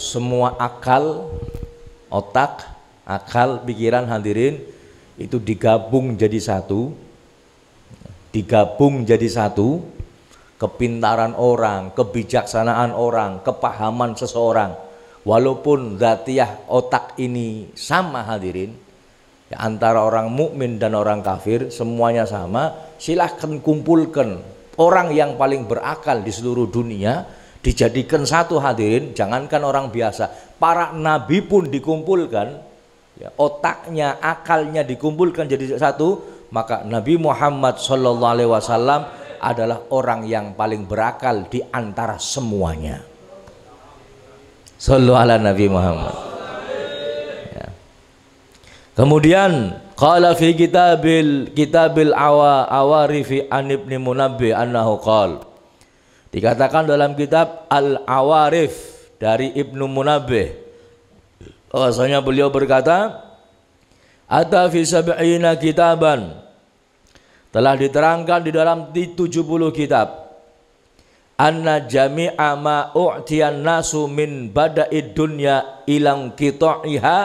Semua akal, otak, akal, pikiran hadirin itu digabung jadi satu. Digabung jadi satu. Kepintaran orang, kebijaksanaan orang, kepahaman seseorang, walaupun dzatiyah otak ini sama hadirin, ya, antara orang mukmin dan orang kafir semuanya sama, silahkan kumpulkan orang yang paling berakal di seluruh dunia dijadikan satu hadirin, jangankan orang biasa, para nabi pun dikumpulkan, ya, otaknya, akalnya dikumpulkan jadi satu, maka Nabi Muhammad SAW adalah orang yang paling berakal di antara semuanya. Sallu ala Nabi Muhammad. Ya. Kemudian qala fi kitabil awarifi an Ibnu Munabbih annahu qala, dikatakan dalam kitab Al-Awarif dari Ibnu Munabbih bahwasanya beliau berkata, ata fi sab'ina kitaban, telah diterangkan di dalam 70 kitab, anna jami'a ma u'tiyan nasu min bada'id dunya ilang qita'iha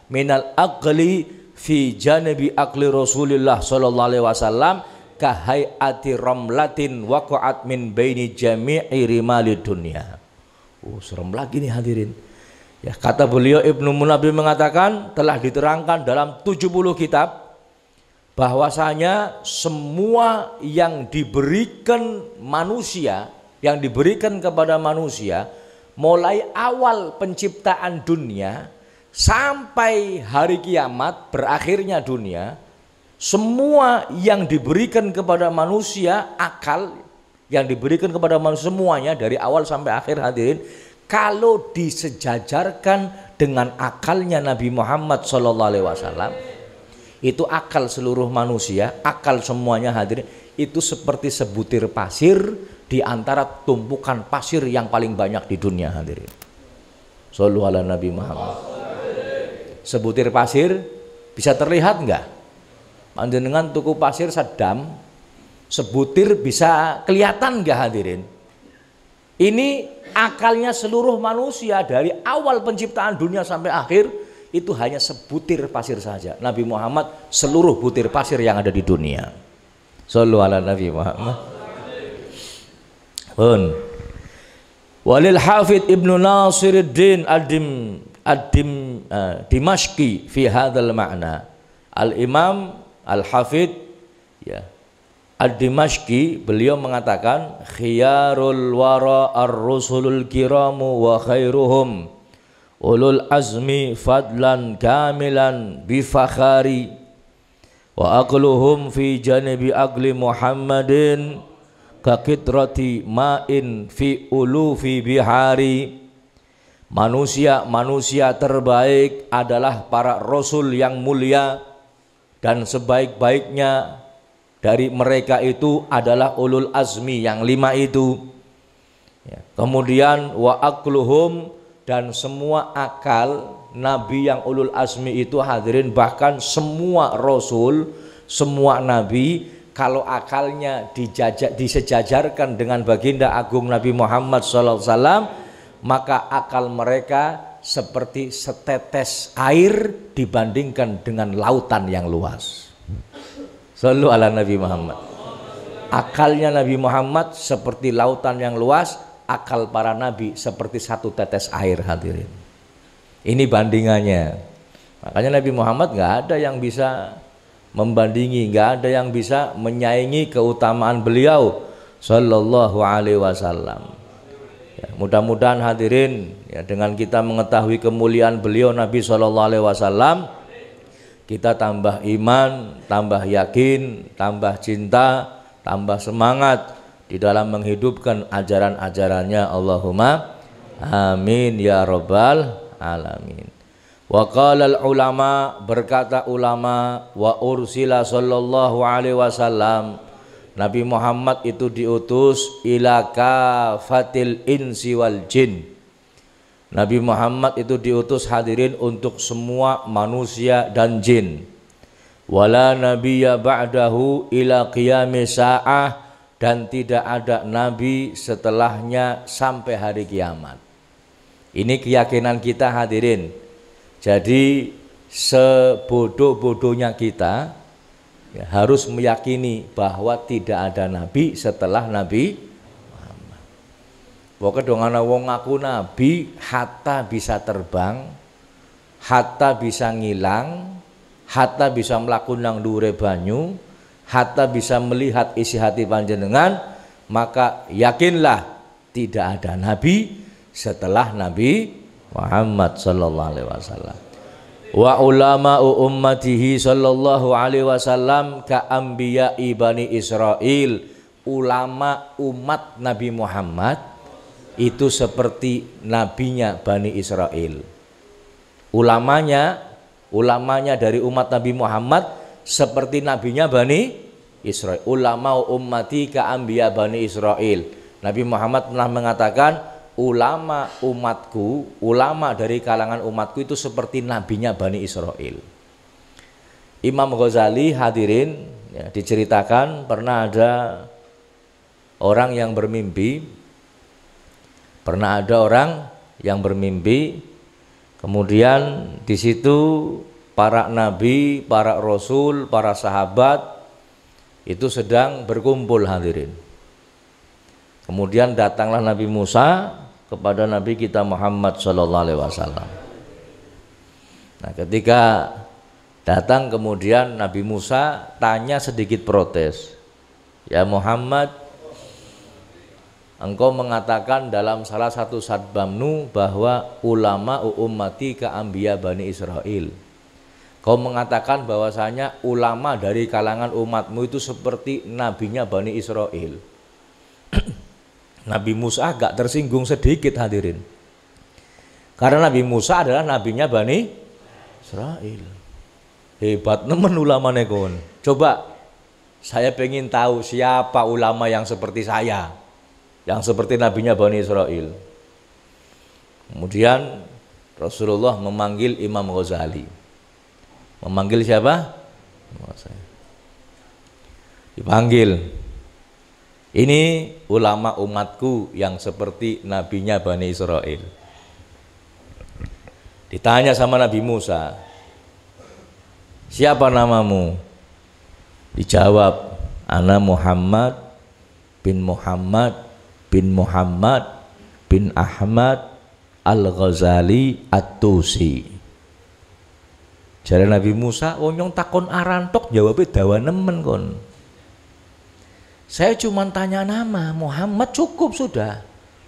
minal aqli fi janibi aqli Rasulullah sallallahu alaihi wasallam kahayati ramlatin waqa'at min baini jami'i rimalid dunya. Serem lagi nih hadirin. Ya, kata beliau Ibnu Munabbih mengatakan telah diterangkan dalam 70 kitab bahwasanya semua yang diberikan manusia, yang diberikan kepada manusia mulai awal penciptaan dunia sampai hari kiamat berakhirnya dunia, semua yang diberikan kepada manusia, akal yang diberikan kepada manusia semuanya dari awal sampai akhir hadirin, kalau disejajarkan dengan akalnya Nabi Muhammad SAW, itu akal seluruh manusia, akal semuanya hadirin, itu seperti sebutir pasir di antara tumpukan pasir yang paling banyak di dunia hadirin. Shallu ala Nabi Muhammad. Sebutir pasir bisa terlihat enggak? Panjenengan tuku pasir sedam, sebutir bisa kelihatan enggak hadirin? Ini akalnya seluruh manusia dari awal penciptaan dunia sampai akhir, itu hanya sebutir pasir saja. Nabi Muhammad seluruh butir pasir yang ada di dunia. Shallu ala Nabi Muhammad. Walil Hafidh Ibnu Nasiruddin Dimashqi fi hadzal ma'na. Al-Imam Al-Hafidh, ya, Ad-Dimashqi beliau mengatakan khiyarul wara ar-rusulul kiramu wa khairuhum ulul azmi fadlan kamilan bifakhari wa aqluhum fi janibi aqli Muhammadin kakitrati ma'in fi ulufi bihari. Manusia terbaik adalah para rasul yang mulia, dan sebaik-baiknya dari mereka itu adalah ulul azmi yang 5 itu, ya. Kemudian wa aqluhum, dan semua akal nabi yang ulul azmi itu hadirin, bahkan semua rasul, semua nabi, kalau akalnya disejajarkan dengan baginda agung Nabi Muhammad SAW, maka akal mereka seperti setetes air dibandingkan dengan lautan yang luas. Shallu ala Nabi Muhammad. Akalnya Nabi Muhammad seperti lautan yang luas, akal para nabi seperti satu tetes air hadirin. Ini bandingannya. Makanya Nabi Muhammad nggak ada yang bisa membandingi, nggak ada yang bisa menyaingi keutamaan beliau Sallallahu Alaihi Wasallam. Ya, mudah-mudahan hadirin, ya, dengan kita mengetahui kemuliaan beliau Nabi Sallallahu Alaihi Wasallam, kita tambah iman, tambah yakin, tambah cinta, tambah semangat di dalam menghidupkan ajaran-ajarannya. Allahumma amin ya rabbal alamin. Wa qala ulama, berkata ulama, wa ursila sallallahu alaihi wasallam, Nabi Muhammad itu diutus ila kafatil insi wal jin. Nabi Muhammad itu diutus hadirin untuk semua manusia dan jin. Wala nabiyya ba'dahu ila qiyamis sa'ah, dan tidak ada nabi setelahnya sampai hari kiamat. Ini keyakinan kita hadirin. Jadi sebodoh-bodohnya kita ya, harus meyakini bahwa tidak ada nabi setelah Nabi Muhammad. Pokoknya dong ana wong ngaku nabi, hatta bisa terbang, hatta bisa ngilang, hatta bisa mlaku nang dhuwure banyu, hatta bisa melihat isi hati panjenengan, maka yakinlah tidak ada nabi setelah Nabi Muhammad sallallahu alaihi wasallam. Wa ulama'u ummatihi sallallahu alaihi wasallam ka anbiya'i bani Israil. Ulama umat Nabi Muhammad itu seperti nabinya Bani Israel. Ulamanya dari umat Nabi Muhammad seperti nabinya Bani Israel. Ulama'u ummati ka anbiya Bani Israil. Nabi Muhammad pernah mengatakan, ulama umatku, ulama dari kalangan umatku itu seperti nabinya Bani Israel. Imam Ghazali hadirin ya, diceritakan pernah ada orang yang bermimpi, kemudian di situ para nabi, para rasul, para sahabat itu sedang berkumpul hadirin. Kemudian datanglah Nabi Musa kepada Nabi kita Muhammad sallallahu alaihi wasallam. Nah, ketika datang kemudian Nabi Musa tanya sedikit protes. Ya Muhammad, engkau mengatakan dalam salah satu satbamnu bahwa ulama ummati ka anbiya Bani Israel. Kau mengatakan bahwasanya ulama dari kalangan umatmu itu seperti nabinya Bani Israel. Nabi Musa agak tersinggung sedikit hadirin, karena Nabi Musa adalah nabinya Bani Israel. Hebat nemen ulama nekon. Coba saya pengen tahu siapa ulama yang seperti saya, yang seperti nabinya Bani Israel. Kemudian Rasulullah memanggil Imam Ghazali. Memanggil siapa? Dipanggil. Ini ulama umatku yang seperti nabinya Bani Israel. Ditanya sama Nabi Musa, siapa namamu? Dijawab, ana Muhammad bin Muhammad bin Muhammad bin Ahmad Al-Ghazali At-Tusi. Jare Nabi Musa, wong takon arantok jawabnya dawa nemen kon. Saya cuma tanya nama Muhammad cukup sudah.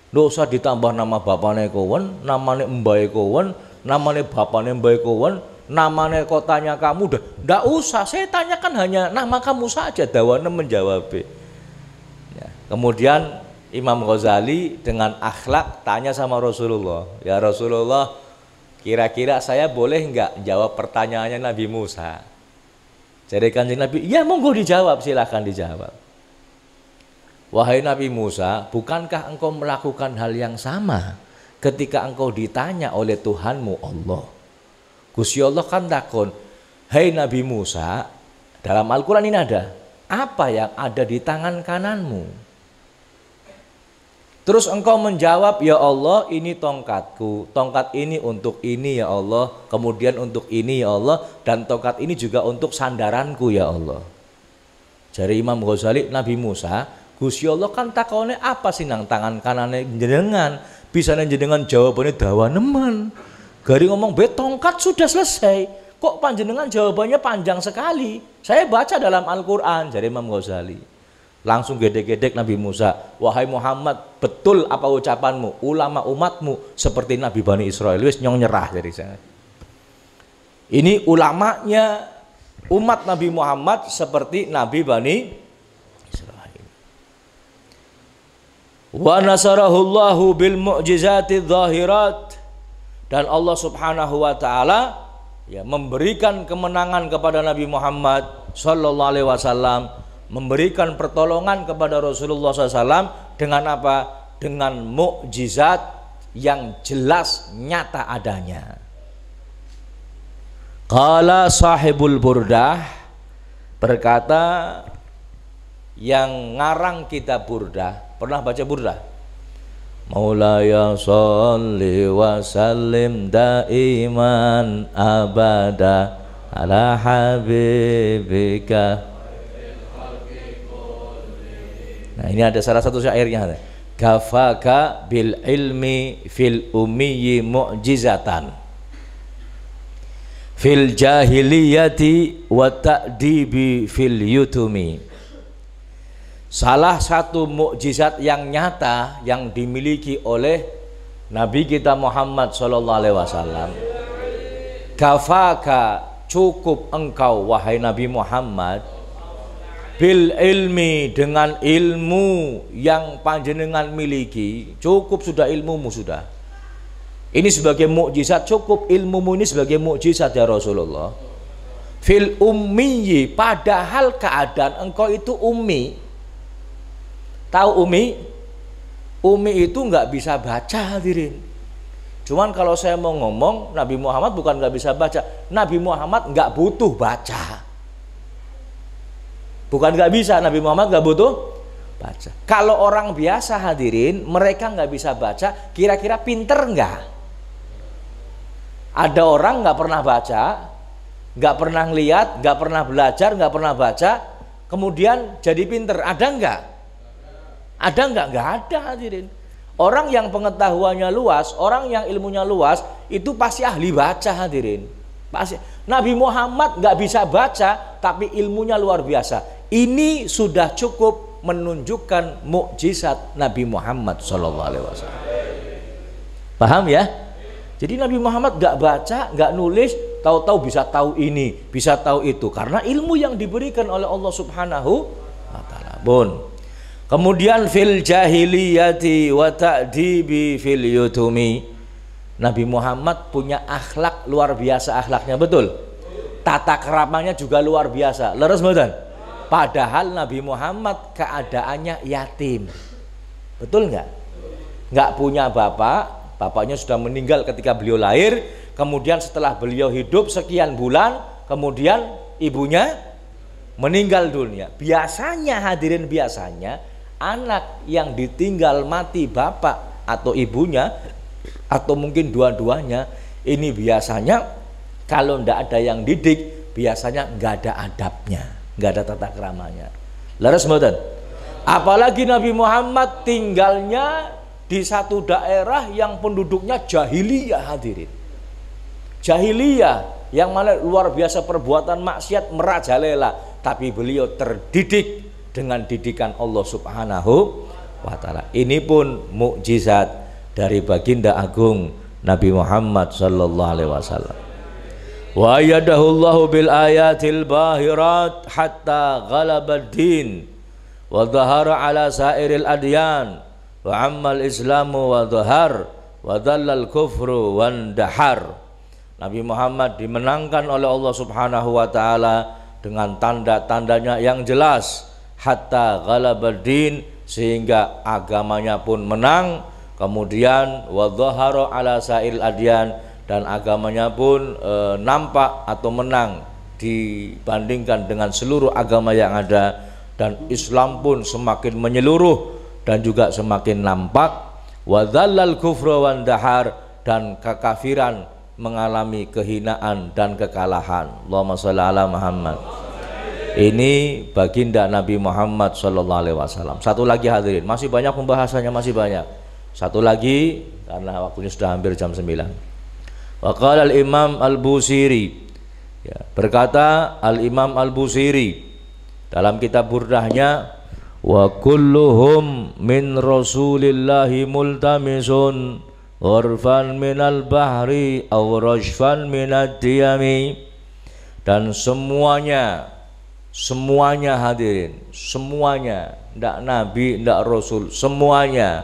Nggak usah ditambah nama bapaknya kawan, namanya mbae kawan, namanya bapaknya mbae kawan, namanya kotanya kamu udah. Nggak usah, saya tanyakan hanya nama kamu saja. Dawana menjawab. Ya. Kemudian Imam Ghazali dengan akhlak tanya sama Rasulullah, ya Rasulullah, kira-kira saya boleh nggak jawab pertanyaannya Nabi Musa? Jadi Kanjeng Nabi, ya monggo dijawab, silahkan dijawab. Wahai Nabi Musa, bukankah engkau melakukan hal yang sama ketika engkau ditanya oleh Tuhanmu Allah? Gusti Allah kan takon, hei Nabi Musa, dalam Al-Quran ini ada, apa yang ada di tangan kananmu? Terus engkau menjawab, ya Allah ini tongkatku, tongkat ini untuk ini ya Allah, kemudian untuk ini ya Allah, dan tongkat ini juga untuk sandaranku ya Allah. Jadi Imam Ghazali, Nabi Musa, Gusti Allah kan takone apa sih nang tangan kanane jenengan, bisa jenengan jawabannya dawa nemen. Gari ngomong betongkat sudah selesai. Kok panjenengan jawabannya panjang sekali? Saya baca dalam Al-Qur'an, jadi Imam Ghazali. Langsung gedek-gedek Nabi Musa, wahai Muhammad, betul apa ucapanmu? Ulama umatmu seperti Nabi Bani Israel. Wis nyong nyerah dari sana. Ini ulamanya umat Nabi Muhammad seperti Nabi Bani Israil. Wa nasarahullahu bil mu'jizati dhahirat, dan Allah Subhanahu wa taala ya memberikan kemenangan kepada Nabi Muhammad sallallahu alaihi wasallam, memberikan pertolongan kepada Rasulullah SAW dengan apa? Dengan mukjizat yang jelas nyata adanya. Qala sahibul burdah, berkata yang ngarang kitab burdah. Pernah baca burdah? Maulaya sholli wa sallim daiman abada ala habibika. Nah, ini ada salah satu syairnya. Kafaka bil ilmi fil ummiyi mu'jizatan fil jahiliyati wa ta'dibi fil yutumi. Salah satu mukjizat yang nyata yang dimiliki oleh Nabi kita Muhammad sallallahu alaihi wasallam. Kafaka, cukup engkau wahai Nabi Muhammad, bil ilmi, dengan ilmu yang panjenengan miliki, cukup sudah ilmumu sudah. Ini sebagai mukjizat, cukup ilmumu ini sebagai mukjizat ya Rasulullah. Fil ummiyi, padahal keadaan engkau itu ummi. Tahu umi? Umi itu nggak bisa baca, hadirin. Cuman kalau saya mau ngomong, Nabi Muhammad bukan nggak bisa baca, Nabi Muhammad nggak butuh baca. Bukan nggak bisa, Nabi Muhammad nggak butuh baca. Kalau orang biasa hadirin, mereka nggak bisa baca, kira-kira pinter nggak? Ada orang nggak pernah baca, nggak pernah ngeliat, nggak pernah belajar, nggak pernah baca, kemudian jadi pinter, ada nggak? Ada nggak? Nggak ada hadirin. Orang yang pengetahuannya luas, orang yang ilmunya luas, itu pasti ahli baca hadirin. Pasti. Nabi Muhammad nggak bisa baca, tapi ilmunya luar biasa. Ini sudah cukup menunjukkan mukjizat Nabi Muhammad SAW. Paham ya? Jadi Nabi Muhammad nggak baca, nggak nulis, tahu-tahu bisa tahu ini, bisa tahu itu, karena ilmu yang diberikan oleh Allah Subhanahu wa taala. Kemudian fil jahiliyati wa ta'dibi fil yutumi. Nabi Muhammad punya akhlak luar biasa, akhlaknya betul. Tata keramanya juga luar biasa. Leres mboten? Padahal Nabi Muhammad keadaannya yatim. Betul nggak? Nggak punya bapak, bapaknya sudah meninggal ketika beliau lahir. Kemudian setelah beliau hidup sekian bulan, kemudian ibunya meninggal dunia. Biasanya hadirin, biasanya anak yang ditinggal mati bapak atau ibunya, atau mungkin dua-duanya, ini biasanya kalau ndak ada yang didik, biasanya nggak ada adabnya, nggak ada tata keramanya. Leres mboten? Apalagi Nabi Muhammad tinggalnya di satu daerah yang penduduknya jahiliyah hadirin. Jahiliyah yang mana luar biasa perbuatan maksiat merajalela, tapi beliau terdidik dengan didikan Allah Subhanahu wa taala. Ini pun mukjizat dari baginda agung Nabi Muhammad sallallahu alaihi wasallam. Wa ayyadahullahu bil ayatil bahirat hatta ghalabad din wa dhahara ala sairil adyan wa ammal islamu wa dhahar wa dhallal kufru wan dahar. Nabi Muhammad dimenangkan oleh Allah Subhanahu wa taala dengan tanda-tandanya yang jelas, hatta ghalabaddin, sehingga agamanya pun menang. Kemudian wa dhahara ala sairil adyan, dan agamanya pun nampak atau menang dibandingkan dengan seluruh agama yang ada, dan Islam pun semakin menyeluruh dan juga semakin nampak. Wa dhallal kufra wan dahar, dan kekafiran mengalami kehinaan dan kekalahan. Allahumma sholli ala Muhammad. Ini baginda Nabi Muhammad sallallahu alaihi wasallam. Satu lagi hadirin, masih banyak pembahasannya, masih banyak. Satu lagi karena waktunya sudah hampir jam 9. Wa qala al-Imam Al-Busiri, ya, berkata Al-Imam Al-Busiri dalam kitab burdahnya, wa kulluhum min Rasulillahi multamisun ghurfan minal bahri aw rajfan minad diyami. Dan semuanya hadirin, semuanya, ndak nabi, ndak rasul, semuanya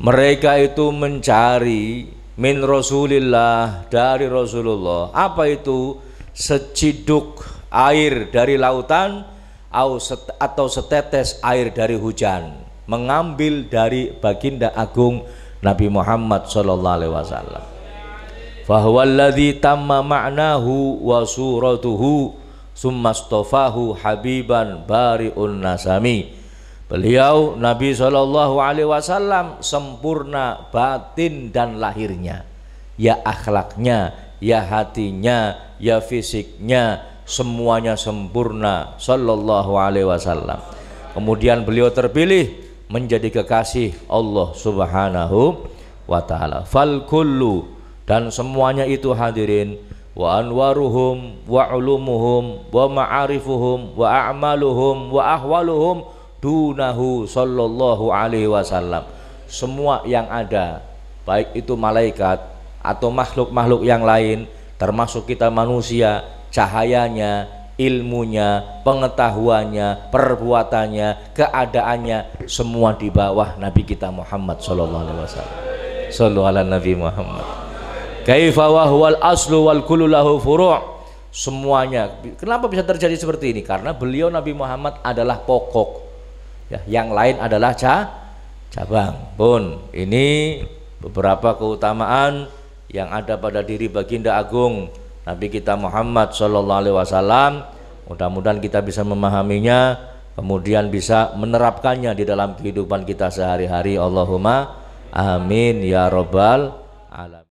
mereka itu mencari min Rasulillah, dari Rasulullah. Apa itu? Seciduk air dari lautan atau setetes air dari hujan, mengambil dari baginda agung Nabi Muhammad sallallahu alaihi wasallam. Fahuwallazi tamma ma'nahu wa suratuhu summastofahu habiban bari'un nasami. Beliau Nabi Shallallahu Alaihi Wasallam sempurna batin dan lahirnya, ya akhlaknya, ya hatinya, ya fisiknya, semuanya sempurna Shallallahu Alaihi Wasallam. Kemudian beliau terpilih menjadi kekasih Allah Subhanahu wa Ta'ala. Fal kullu, dan semuanya itu hadirin, wa anwaruhum wa ulumuhum wa ma'arifuhum wa a'maluhum wa ahwaluhum dunahu sallallahu alaihi wasallam. Semua yang ada, baik itu malaikat atau makhluk-makhluk yang lain, termasuk kita manusia, cahayanya, ilmunya, pengetahuannya, perbuatannya, keadaannya, semua di bawah Nabi kita Muhammad sallallahu alaihi wasallam. Sallu ala Nabi Muhammad. Kaifa wa huwal aslu wal kullu lahu furu'. Semuanya. Kenapa bisa terjadi seperti ini? Karena beliau Nabi Muhammad adalah pokok. Ya, yang lain adalah cabang. Pun ini beberapa keutamaan yang ada pada diri baginda agung Nabi kita Muhammad sallallahu alaihi wasallam. Mudah-mudahan kita bisa memahaminya, kemudian bisa menerapkannya di dalam kehidupan kita sehari-hari. Allahumma amin ya rabbal alamin.